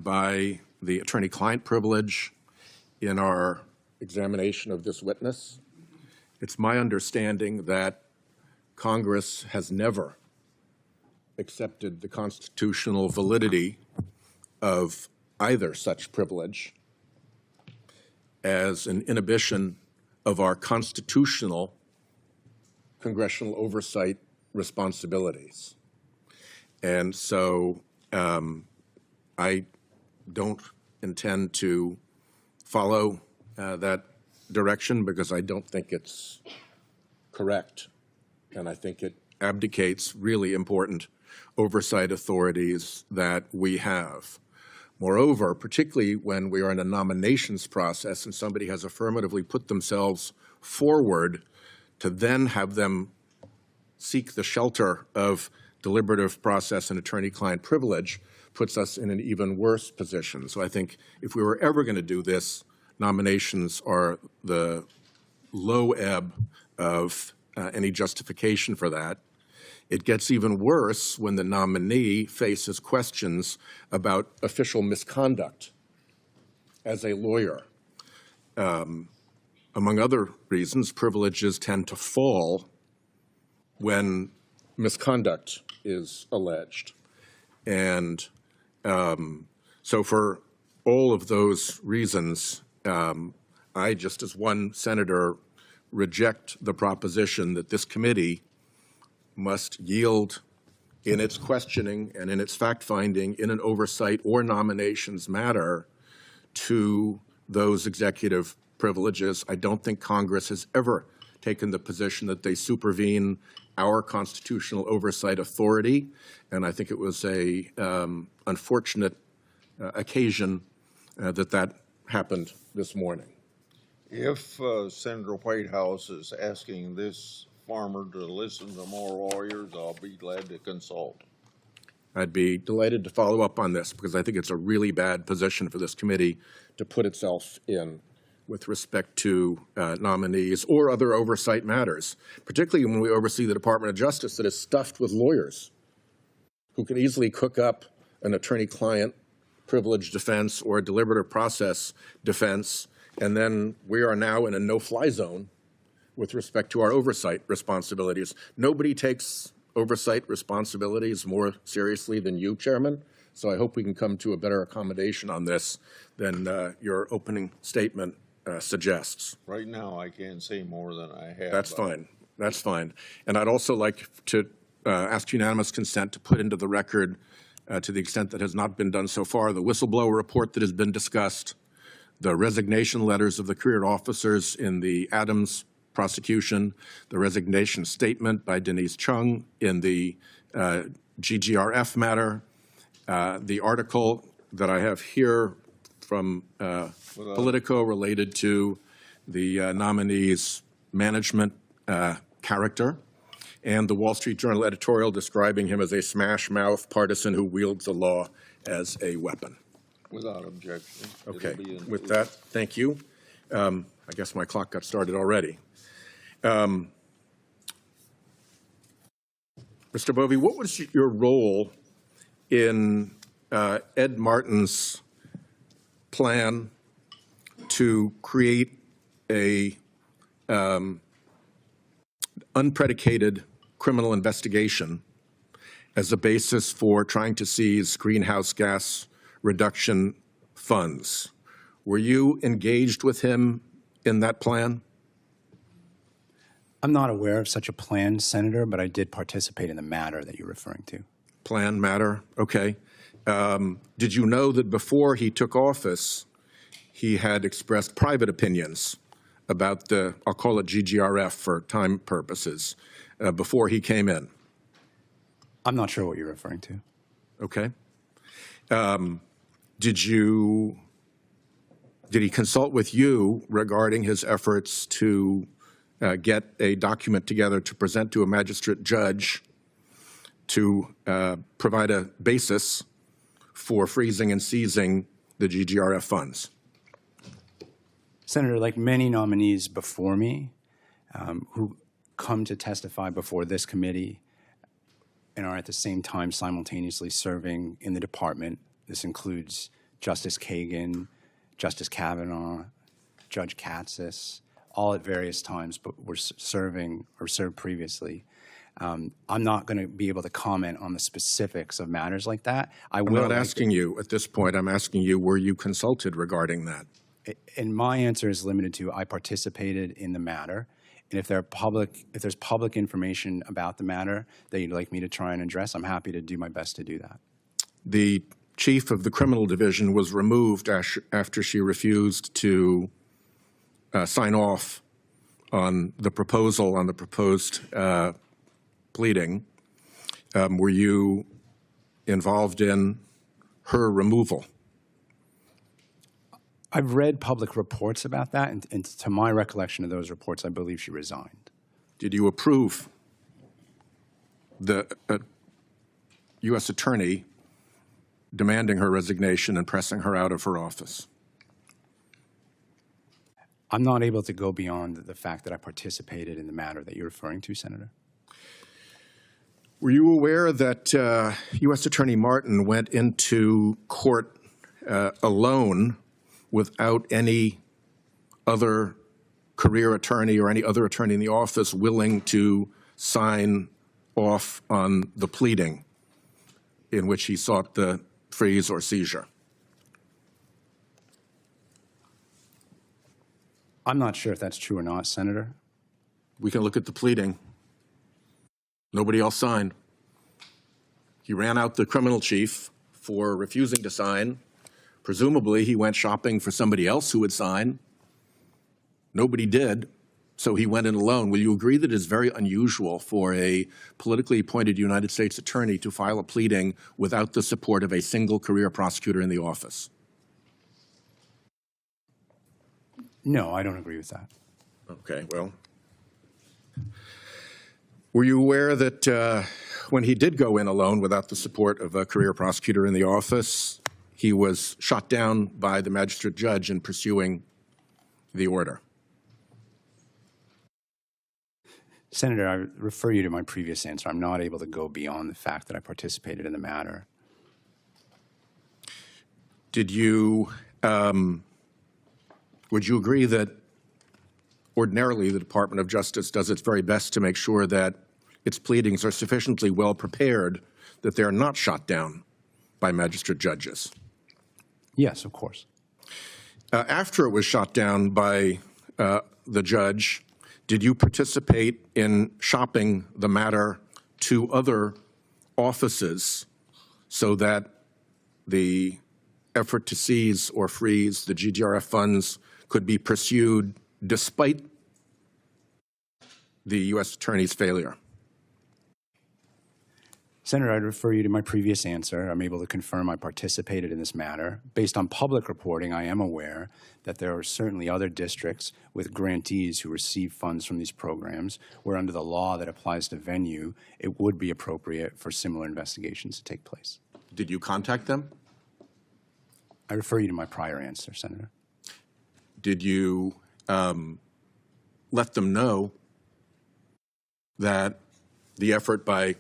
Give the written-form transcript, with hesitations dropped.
by the attorney-client privilege in our examination of this witness. It's my understanding that Congress has never accepted the constitutional validity of either such privilege as an inhibition of our constitutional congressional oversight responsibilities. And so I don't intend to follow that direction because I don't think it's correct. And I think it abdicates really important oversight authorities that we have. Moreover, particularly when we are in a nominations process and somebody has affirmatively put themselves forward, to then have them seek the shelter of deliberative process and attorney-client privilege puts us in an even worse position. So I think if we were ever going to do this, nominations are the low ebb of any justification for that. It gets even worse when the nominee faces questions about official misconduct as a lawyer. Among other reasons, privileges tend to fall when misconduct is alleged. And so for all of those reasons, I, just as one senator, reject the proposition that this committee must yield in its questioning and in its fact-finding in an oversight or nominations matter to those executive privileges. I don't think Congress has ever taken the position that they supervene our constitutional oversight authority, and I think it was a unfortunate occasion that happened this morning. If Senator Whitehouse is asking this farmer to listen to more lawyers, I'll be glad to consult. I'd be delighted to follow up on this because I think it's a really bad position for this committee to put itself in with respect to nominees or other oversight matters, particularly when we oversee the Department of Justice that is stuffed with lawyers who can easily cook up an attorney-client privilege defense or a deliberative process defense, and then we are now in a no-fly zone with respect to our oversight responsibilities. Nobody takes oversight responsibilities more seriously than you, Chairman, so I hope we can come to a better accommodation on this than your opening statement suggests. Right now, I can't say more than I have. That's fine. That's fine. And I'd also like to ask unanimous consent to put into the record, to the extent that has not been done so far, the whistleblower report that has been discussed, the resignation letters of the career officers in the Adams prosecution, the resignation statement by Denise Chung in the GGRF matter, the article that I have here from Politico related to the nominee's management character, and the Wall Street Journal editorial describing him as a smash-mouth partisan who wields the law as a weapon. Without objection. Okay. With that, thank you. I guess my clock got started already. Mr. Bovee, what was your role in Ed Martin's plan to create a unpredicated criminal investigation as a basis for trying to seize greenhouse gas reduction funds? Were you engaged with him in that plan? I'm not aware of such a plan, Senator, but I did participate in the matter that you're referring to. Plan matter, okay. Did you know that before he took office, he had expressed private opinions about the, I'll call it GGRF for time purposes, before he came in? I'm not sure what you're referring to. Okay. Did he consult with you regarding his efforts to get a document together to present to a magistrate judge to provide a basis for freezing and seizing the GGRF funds? Senator, like many nominees before me who come to testify before this committee and are at the same time simultaneously serving in the department, this includes Justice Kagan, Justice Kavanaugh, Judge Katsas, all at various times, but were serving or served previously. I'm not going to be able to comment on the specifics of matters like that. I'm not asking you at this point. I'm asking you, were you consulted regarding that? And my answer is limited to I participated in the matter. And if there's public information about the matter that you'd like me to try and address, I'm happy to do my best to do that. The chief of the criminal division was removed after she refused to sign off on the proposal, on the proposed pleading. Were you involved in her removal? I've read public reports about that, and to my recollection of those reports, I believe she resigned. Did you approve the U.S. attorney demanding her resignation and pressing her out of her office? I'm not able to go beyond the fact that I participated in the matter that you're referring to, Senator. Were you aware that U.S. Attorney Martin went into court alone without any other career attorney or any other attorney in the office willing to sign off on the pleading in which he sought the freeze or seizure? I'm not sure if that's true or not, Senator. We can look at the pleading. Nobody else signed. He ran out the criminal chief for refusing to sign. Presumably, he went shopping for somebody else who would sign. Nobody did, so he went in alone. Will you agree that it is very unusual for a politically appointed United States attorney to file a pleading without the support of a single career prosecutor in the office? No, I don't agree with that. Okay, well, were you aware that when he did go in alone without the support of a career prosecutor in the office, he was shot down by the magistrate judge in pursuing the order? Senator, I refer you to my previous answer. I'm not able to go beyond the fact that I participated in the matter. Did you, would you agree that ordinarily the Department of Justice does its very best to make sure that its pleadings are sufficiently well prepared that they are not shot down by magistrate judges? Yes, of course. After it was shot down by the judge, did you participate in shopping the matter to other offices so that the effort to seize or freeze the GDRF funds could be pursued despite the U.S. Attorney's failure? Senator, I'd refer you to my previous answer. I'm able to confirm I participated in this matter. Based on public reporting, I am aware that there are certainly other districts with grantees who receive funds from these programs where under the law that applies to venue, it would be appropriate for similar investigations to take place. Did you contact them? I refer you to my prior answer, Senator. Did you let them know that the effort by